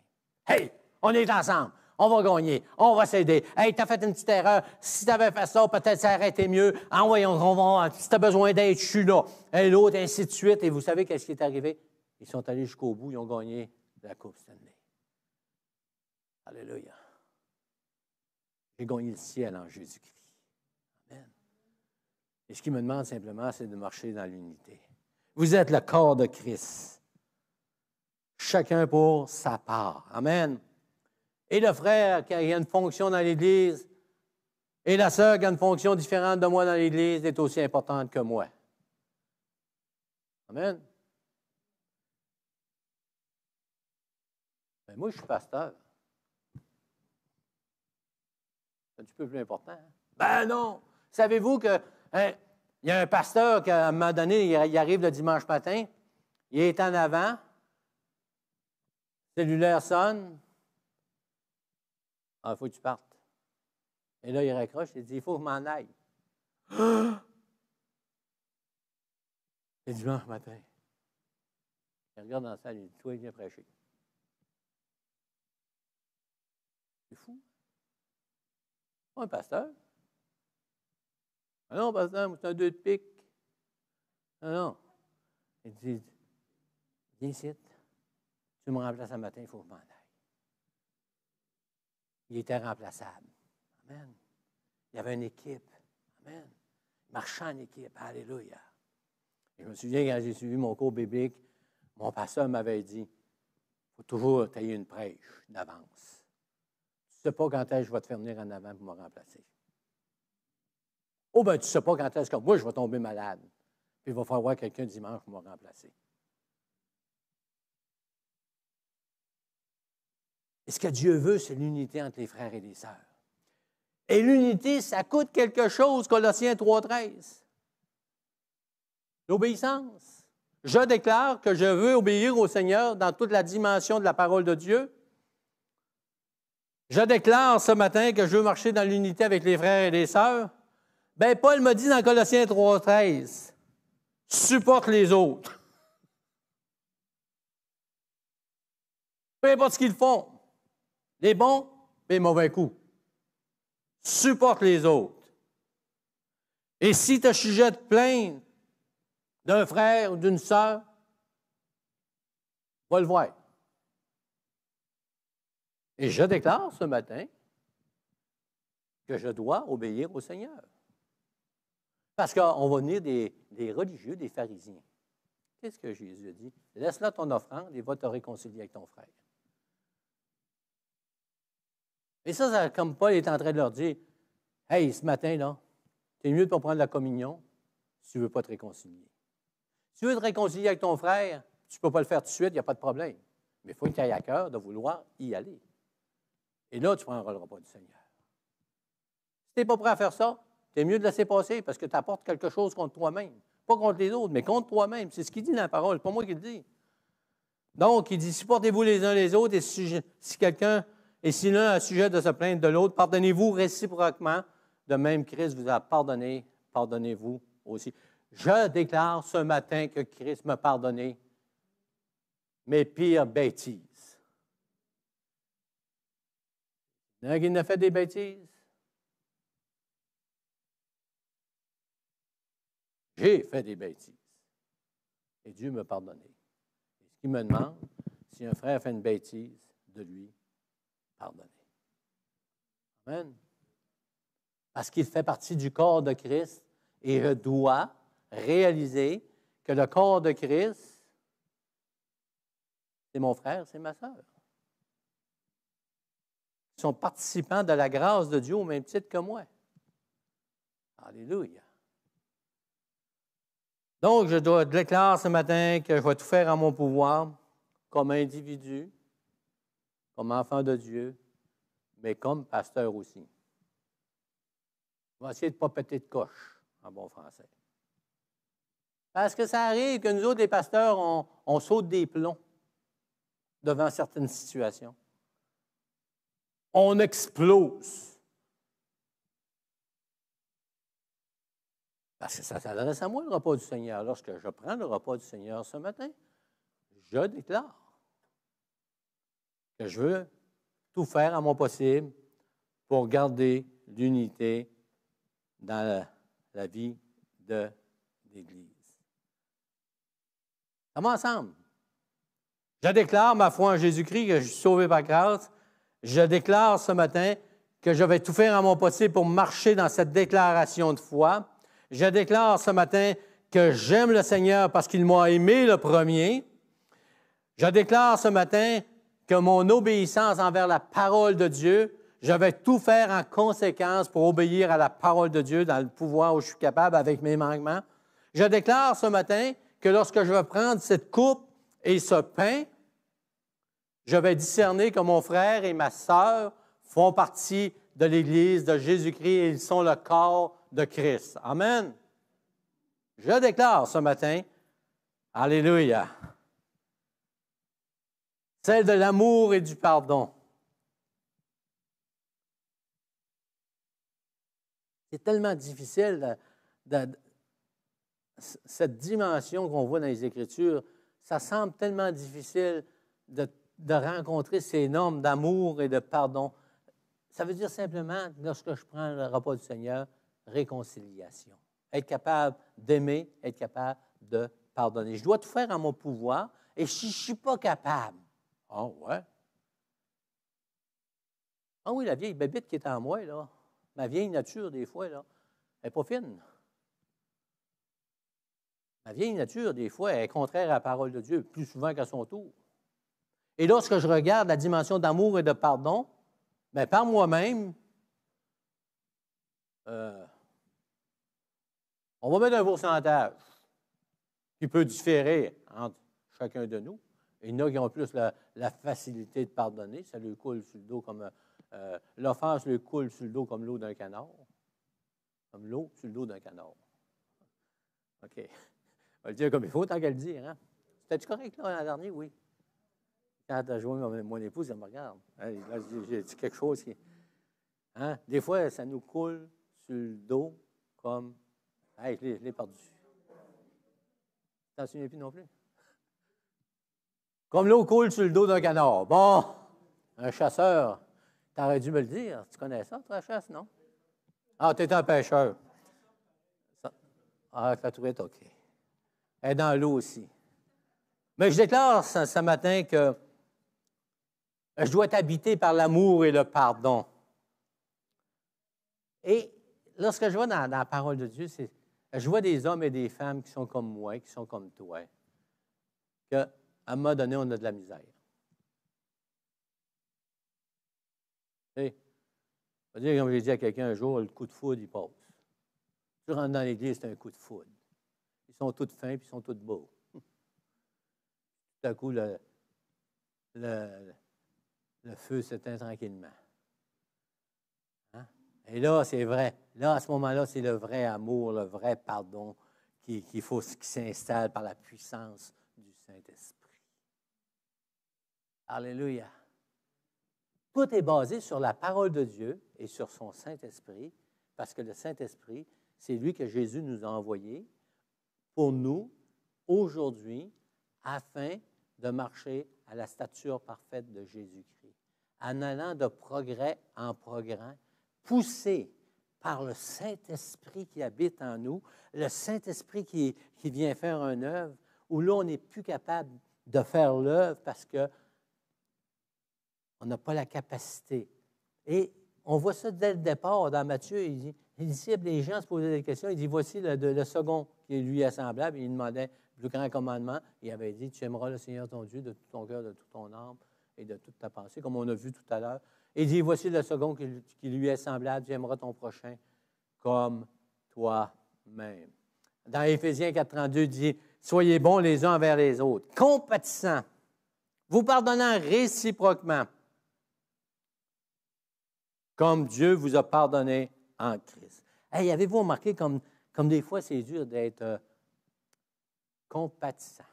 Hey, on est ensemble. On va gagner. On va s'aider. Hey, t'as fait une petite erreur. Si t'avais fait ça, peut-être ça aurait été mieux. Si t'as besoin d'aide, je suis là. Et l'autre, ainsi de suite. Et vous savez qu'est-ce qui est arrivé? Ils sont allés jusqu'au bout. Ils ont gagné la Coupe Stanley. Alléluia. J'ai gagné le ciel en Jésus-Christ. Amen. Et ce qu'il me demande simplement, c'est de marcher dans l'unité. Vous êtes le corps de Christ. Chacun pour sa part. Amen. Et le frère qui a une fonction dans l'Église et la sœur qui a une fonction différente de moi dans l'Église est aussi importante que moi. Amen. Ben moi, je suis pasteur. C'est un petit peu plus important. Hein? Ben non! Savez-vous que il y a un pasteur qui, à un moment donné, il arrive le dimanche matin, il est en avant, le cellulaire sonne. Ah, il faut que tu partes. Et là, il raccroche, il dit, il faut que je m'en aille. C'est dimanche matin. Il regarde dans la salle, il dit, toi, il vient prêcher. C'est fou. Pas un pasteur. Ah non, pasteur, c'est un 2 de pique. Ah non. Il dit, viens ici. Tu me remplaces ce matin, il faut que je m'en aille. Il était remplaçable. Amen. Il y avait une équipe. Amen. Il marchait en équipe. Alléluia. Et je me souviens, quand j'ai suivi mon cours biblique, mon pasteur m'avait dit, il faut toujours tailler une prêche d'avance. Tu ne sais pas quand est-ce que je vais te faire venir en avant pour me remplacer. Oh, bien, tu ne sais pas quand est-ce que moi, je vais tomber malade. Puis il va falloir quelqu'un dimanche pour me remplacer. Et ce que Dieu veut, c'est l'unité entre les frères et les sœurs. Et l'unité, ça coûte quelque chose, Colossiens 3,13. L'obéissance. Je déclare que je veux obéir au Seigneur dans toute la dimension de la parole de Dieu. Je déclare ce matin que je veux marcher dans l'unité avec les frères et les sœurs. Bien, Paul me dit dans Colossiens 3,13, supporte les autres. Peu importe ce qu'ils font. Les bons et les mauvais coups. Supporte les autres. Et si tu as sujet de plainte d'un frère ou d'une sœur, Va le voir. Et je déclare ce matin que je dois obéir au Seigneur. Parce qu'on va venir des religieux, des pharisiens. Qu'est-ce que Jésus a dit? Laisse-là ton offrande et va te réconcilier avec ton frère. Et ça, comme Paul est en train de leur dire, « Hey, ce matin, là, c'est mieux de ne pas prendre la communion si tu ne veux pas te réconcilier. Si tu veux te réconcilier avec ton frère, tu ne peux pas le faire tout de suite, il n'y a pas de problème. Mais il faut que tu aies à cœur de vouloir y aller. Et là, tu prendras le repas du Seigneur. Si tu n'es pas prêt à faire ça, c'est mieux de laisser passer parce que tu apportes quelque chose contre toi-même. Pas contre les autres, mais contre toi-même. C'est ce qu'il dit dans la parole, c'est pas moi qui le dis. Donc, il dit, supportez-vous les uns les autres et si quelqu'un, et si l'un a sujet de se plaindre de l'autre, pardonnez-vous réciproquement. De même, Christ vous a pardonné, pardonnez-vous aussi. Je déclare ce matin que Christ m'a pardonné mes pires bêtises. Il y en a qui a fait des bêtises. J'ai fait des bêtises. Et Dieu m'a pardonné. Et ce qu'il me demande, si un frère fait une bêtise, de lui pardonner. Amen. Parce qu'il fait partie du corps de Christ et je dois réaliser que le corps de Christ, c'est mon frère, c'est ma sœur. Ils sont participants de la grâce de Dieu au même titre que moi. Alléluia. Donc, je dois déclarer ce matin que je vais tout faire en mon pouvoir, comme individu, comme enfant de Dieu, mais comme pasteur aussi. Je vais essayer de ne pas péter de coche, en bon français. Parce que ça arrive que nous autres, les pasteurs, on saute des plombs devant certaines situations. On explose. Parce que ça s'adresse à moi, le repas du Seigneur. Lorsque je prends le repas du Seigneur ce matin, je déclare que je veux tout faire à mon possible pour garder l'unité dans la vie de l'Église. Ça va ensemble. Je déclare ma foi en Jésus-Christ, que je suis sauvé par grâce. Je déclare ce matin que je vais tout faire à mon possible pour marcher dans cette déclaration de foi. Je déclare ce matin que j'aime le Seigneur parce qu'il m'a aimé le premier. Je déclare ce matin que mon obéissance envers la parole de Dieu, je vais tout faire en conséquence pour obéir à la parole de Dieu dans le pouvoir où je suis capable avec mes manquements. Je déclare ce matin que lorsque je vais prendre cette coupe et ce pain, je vais discerner que mon frère et ma sœur font partie de l'Église de Jésus-Christ et ils sont le corps de Christ. Amen. Je déclare ce matin, alléluia, celle de l'amour et du pardon. C'est tellement difficile, cette dimension qu'on voit dans les Écritures, ça semble tellement difficile de rencontrer ces normes d'amour et de pardon. Ça veut dire simplement, lorsque je prends le repas du Seigneur, réconciliation. Être capable d'aimer, être capable de pardonner. Je dois tout faire en mon pouvoir, et si je ne suis pas capable, oh ouais. Ah oui, la vieille bébite qui est en moi, là, ma vieille nature, des fois, là, elle n'est pas fine. Ma vieille nature, des fois, elle est contraire à la parole de Dieu, plus souvent qu'à son tour. Et lorsque je regarde la dimension d'amour et de pardon, bien, par moi-même, on va mettre un pourcentage qui peut différer entre chacun de nous. Il y en a qui ont plus la facilité de pardonner, ça lui coule sur le dos comme l'offense lui coule sur le dos comme l'eau d'un canard. Comme l'eau sur le dos d'un canard. OK. On va le dire comme il faut, tant qu'à le dire. Hein? C'était-tu correct là, l'an dernier? Oui. Quand tu as joué mon épouse, elle me regarde. Là, j'ai dit quelque chose qui. Hein? Des fois, ça nous coule sur le dos comme. Hey, je l'ai perdu. Tu t'en souviens plus non plus? Comme l'eau coule sur le dos d'un canard. Bon, un chasseur, tu aurais dû me le dire. Tu connais ça, toi, la chasse, non? Ah, tu es un pêcheur. Ah, la truite, OK. Elle est dans l'eau aussi. Mais je déclare ce matin que je dois être habité par l'amour et le pardon. Et lorsque je vois dans la parole de Dieu, je vois des hommes et des femmes qui sont comme moi, qui sont comme toi, qu'à un moment donné, on a de la misère. Tu sais, je veux dire, comme j'ai dit à quelqu'un un jour, le coup de foudre, il passe. Tu rentres dans l'église, c'est un coup de foudre. Ils sont tous fins, puis ils sont tous beaux. Tout à coup, le feu s'éteint tranquillement. Hein? Et là, c'est vrai. Là, à ce moment-là, c'est le vrai amour, le vrai pardon qui s'installe par la puissance du Saint-Esprit. Alléluia. Tout est basé sur la parole de Dieu et sur son Saint-Esprit, parce que le Saint-Esprit, c'est lui que Jésus nous a envoyé pour nous, aujourd'hui, afin de marcher à la stature parfaite de Jésus-Christ, en allant de progrès en progrès, poussé par le Saint-Esprit qui habite en nous, le Saint-Esprit qui vient faire une œuvre, où là, on n'est plus capable de faire l'œuvre parce qu'on n'a pas la capacité. Et on voit ça dès le départ dans Matthieu. Il dit, les disciples, les gens se posaient des questions. Il dit, voici le second qui lui est semblable. Il demandait le plus grand commandement. Il avait dit, tu aimeras le Seigneur ton Dieu de tout ton cœur, de toute ton âme et de toute ta pensée, comme on a vu tout à l'heure. Il dit, voici le second qui lui est semblable. Tu aimeras ton prochain comme toi-même. Dans Éphésiens 4,32, il dit, soyez bons les uns envers les autres, compatissants, vous pardonnant réciproquement, comme Dieu vous a pardonné en Christ. Hey, avez-vous remarqué comme des fois, c'est dur d'être compatissant?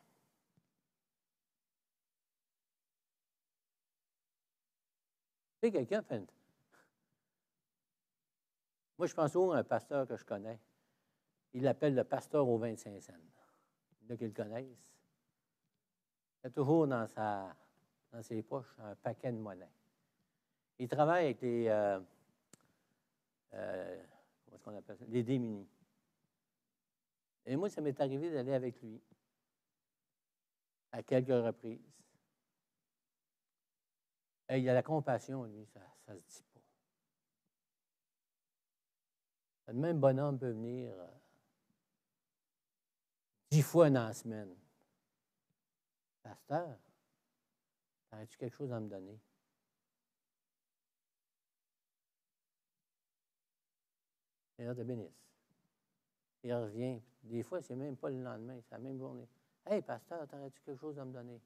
Tu sais, quelqu'un fait... Moi, je pense à un pasteur que je connais. Il l'appelle le pasteur aux 25 cents. Il y en a qui le connaissent. Il a toujours dans ses poches un paquet de monnaie. Il travaille avec les... comment est-ce qu'on appelle ça? Les démunis. Et moi, ça m'est arrivé d'aller avec lui à quelques reprises. Et il a la compassion, lui, ça ne se dit pas. Le même bonhomme peut venir 10 fois dans la semaine. Pasteur, as-tu quelque chose à me donner? Seigneur te bénisse. Il revient. Des fois, c'est même pas le lendemain, c'est la même journée. Hey, pasteur, as-tu quelque chose à me donner?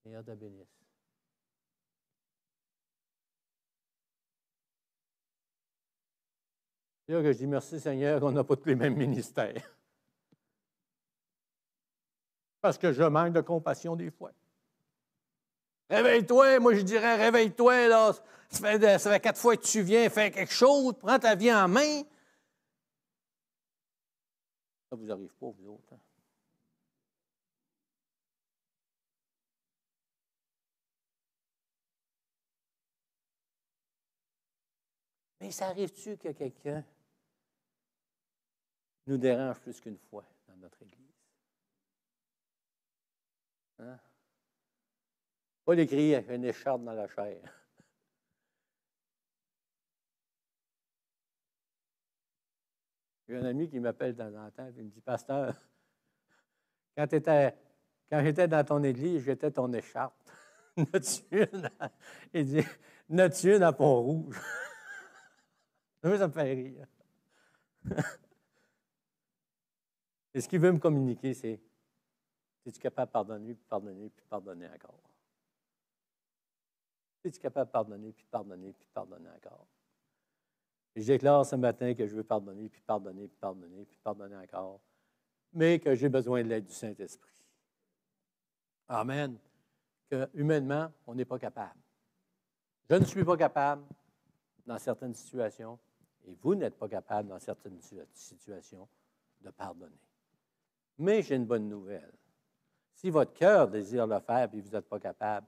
Seigneur te bénisse. C'est là que je dis merci, Seigneur, qu'on n'a pas tous les mêmes ministères. Parce que je manque de compassion des fois. Réveille-toi, moi je dirais, réveille-toi, là. Ça fait 4 fois que tu viens faire quelque chose, prends ta vie en main. Ça ne vous arrive pas, vous autres. Hein? Mais ça arrive-tu que quelqu'un nous dérange plus qu'une fois dans notre Église? Hein? Pas l'écrit avec une écharpe dans la chair. J'ai un ami qui m'appelle de temps en temps et il me dit, pasteur, quand j'étais dans ton église, j'étais ton écharpe. Il dit, n'as-tu une à Pont-Rouge? Ça me fait rire. Et ce qu'il veut me communiquer, c'est, es-tu capable de pardonner, puis pardonner, puis pardonner encore? Es-tu capable de pardonner, puis pardonner, puis pardonner encore? Et je déclare ce matin que je veux pardonner, puis pardonner, puis pardonner, puis pardonner encore, mais que j'ai besoin de l'aide du Saint-Esprit. Amen. Que humainement, on n'est pas capable. Je ne suis pas capable dans certaines situations, et vous n'êtes pas capable dans certaines situations de pardonner. Mais j'ai une bonne nouvelle. Si votre cœur désire le faire et vous n'êtes pas capable,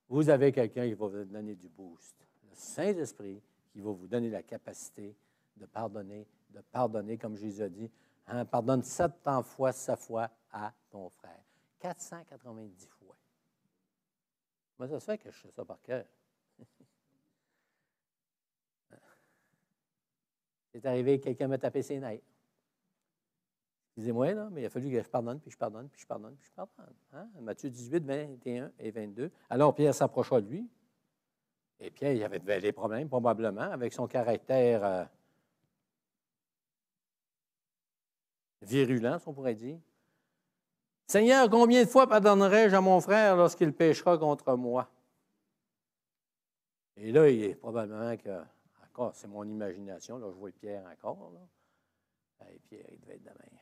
vous avez quelqu'un qui va vous donner du boost. Le Saint-Esprit qui va vous donner la capacité de pardonner comme Jésus a dit. Hein, pardonne 700 fois à ton frère. 490 fois. Comment ça se fait que je fais ça par cœur? C'est arrivé, quelqu'un m'a tapé ses nerfs. Excusez-moi, là, mais il a fallu que je pardonne, puis je pardonne, puis je pardonne, puis je pardonne. Hein? Matthieu 18, 21 et 22. Alors Pierre s'approcha de lui. Et Pierre, il avait des problèmes, probablement, avec son caractère virulent, si on pourrait dire. Seigneur, combien de fois pardonnerai-je à mon frère lorsqu'il péchera contre moi? Et là, il est probablement que, encore, c'est mon imagination, là, je vois Pierre encore, là. Et Pierre, il devait être de même.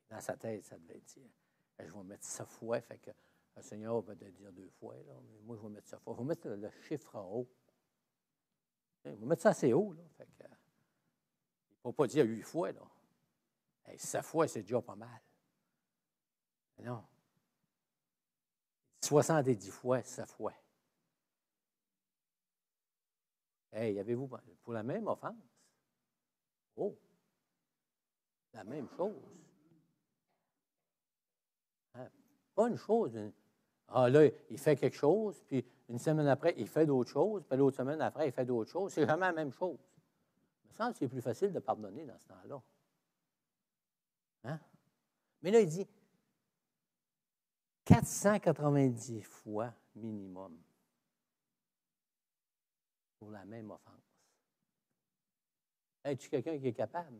Dans sa tête, ça devait dire, je vais mettre ça fois, fait que le Seigneur va peut-être dire 2 fois, là, mais moi, je vais mettre ça fois. Je vais mettre le chiffre en haut. Je vais mettre ça assez haut, là. Fait que, il ne faut pas dire 8 fois, là. 7 fois, c'est déjà pas mal. Mais non. 70 fois, 7 fois. Hey, avez-vous pour la même offense? Oh! La même chose. Hein? Pas une chose. Ah là, il fait quelque chose, puis une semaine après, il fait d'autres choses, puis l'autre semaine après, il fait d'autres choses. C'est jamais la même chose. Il me semble que c'est plus facile de pardonner dans ce temps-là. Hein? Mais là, il dit 490 fois minimum pour la même offense. Es-tu quelqu'un qui est capable?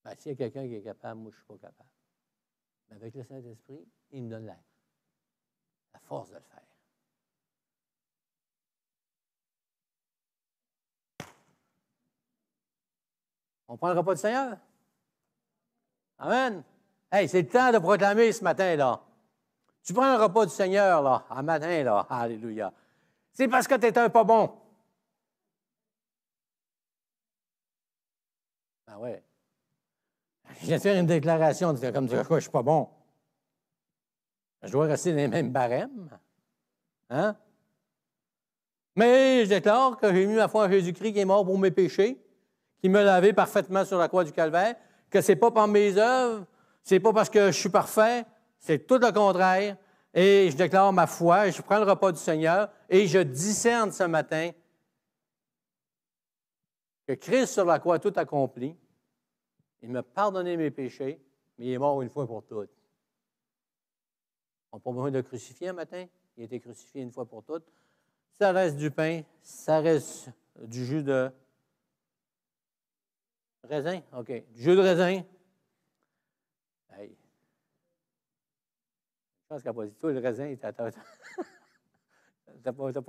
Ben, s'il y a quelqu'un qui est capable, moi, je ne suis pas capable. Mais avec le Saint-Esprit, il me donne la force de le faire. On prend le repas du Seigneur? Amen. Hey, c'est le temps de proclamer ce matin, là. Tu prends le repas du Seigneur, là, un matin, là. Alléluia. C'est parce que tu es un pas bon. Ben ouais. Je viens de faire une déclaration, comme dire quoi, je ne suis pas bon. Je dois rester dans les mêmes barèmes. Hein? Mais je déclare que j'ai mis ma foi en Jésus-Christ qui est mort pour mes péchés, qui m'a lavé parfaitement sur la croix du Calvaire, que ce n'est pas par mes œuvres, ce n'est pas parce que je suis parfait, c'est tout le contraire. Et je déclare ma foi, je prends le repas du Seigneur et je discerne ce matin que Christ sur la croix a tout accompli. Il m'a pardonné mes péchés, mais il est mort une fois pour toutes. On n'a pas besoin de le crucifier un matin. Il a été crucifié une fois pour toutes. Ça reste du pain, ça reste du jus de raisin. OK. Du jus de raisin. Hey. Je pense qu'à pas dit toi, le raisin, t'as pas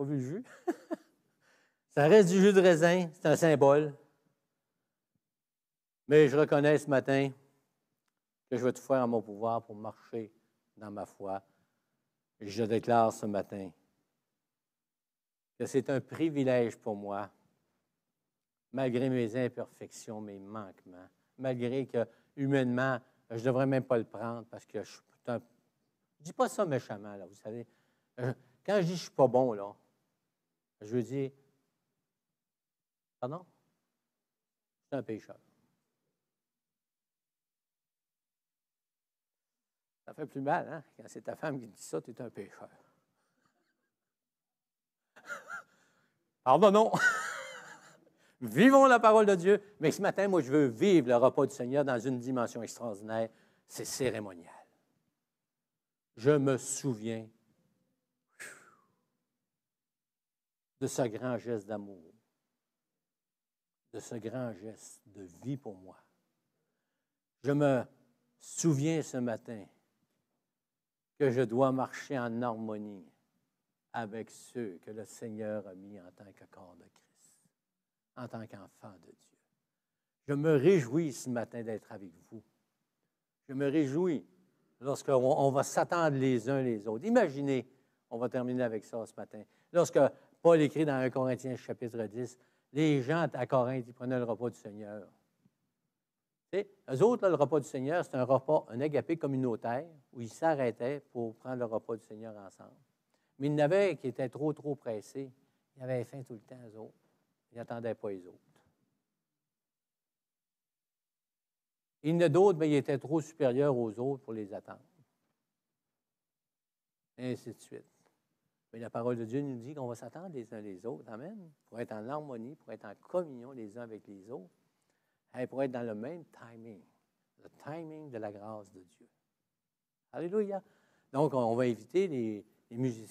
vu le jus? Ça reste du jus de raisin, c'est un symbole. Mais je reconnais ce matin que je vais tout faire en mon pouvoir pour marcher dans ma foi. Et je déclare ce matin que c'est un privilège pour moi, malgré mes imperfections, mes manquements, malgré que, humainement, je ne devrais même pas le prendre parce que je suis un... Je ne dis pas ça méchamment, là, vous savez. Quand je dis que je ne suis pas bon, là, je veux dire, pardon? Je suis un pécheur. Ça fait plus mal, hein? Quand c'est ta femme qui dit ça, tu es un pécheur. Pardonnons. Vivons la parole de Dieu. Mais ce matin, moi, je veux vivre le repas du Seigneur dans une dimension extraordinaire. C'est cérémonial. Je me souviens de ce grand geste d'amour, de ce grand geste de vie pour moi. Je me souviens ce matin que je dois marcher en harmonie avec ceux que le Seigneur a mis en tant que corps de Christ, en tant qu'enfant de Dieu. Je me réjouis ce matin d'être avec vous. Je me réjouis lorsqu'on va s'attendre les uns les autres. Imaginez, on va terminer avec ça ce matin, lorsque Paul écrit dans 1 Corinthiens chapitre 10, les gens à Corinthe, ils prenaient le repas du Seigneur. Eux autres, là, le repas du Seigneur, c'est un repas, un agapé communautaire, où ils s'arrêtaient pour prendre le repas du Seigneur ensemble. Mais il y en avait qui étaient trop pressés. Ils avaient faim tout le temps, eux autres. Ils n'attendaient pas les autres. Il y en a d'autres, mais ils étaient trop supérieurs aux autres pour les attendre. Et ainsi de suite. Mais la parole de Dieu nous dit qu'on va s'attendre les uns les autres, amen, pour être en harmonie, pour être en communion les uns avec les autres, et pour être dans le même timing, le timing de la grâce de Dieu. Alléluia. Donc, on va inviter les musiciens.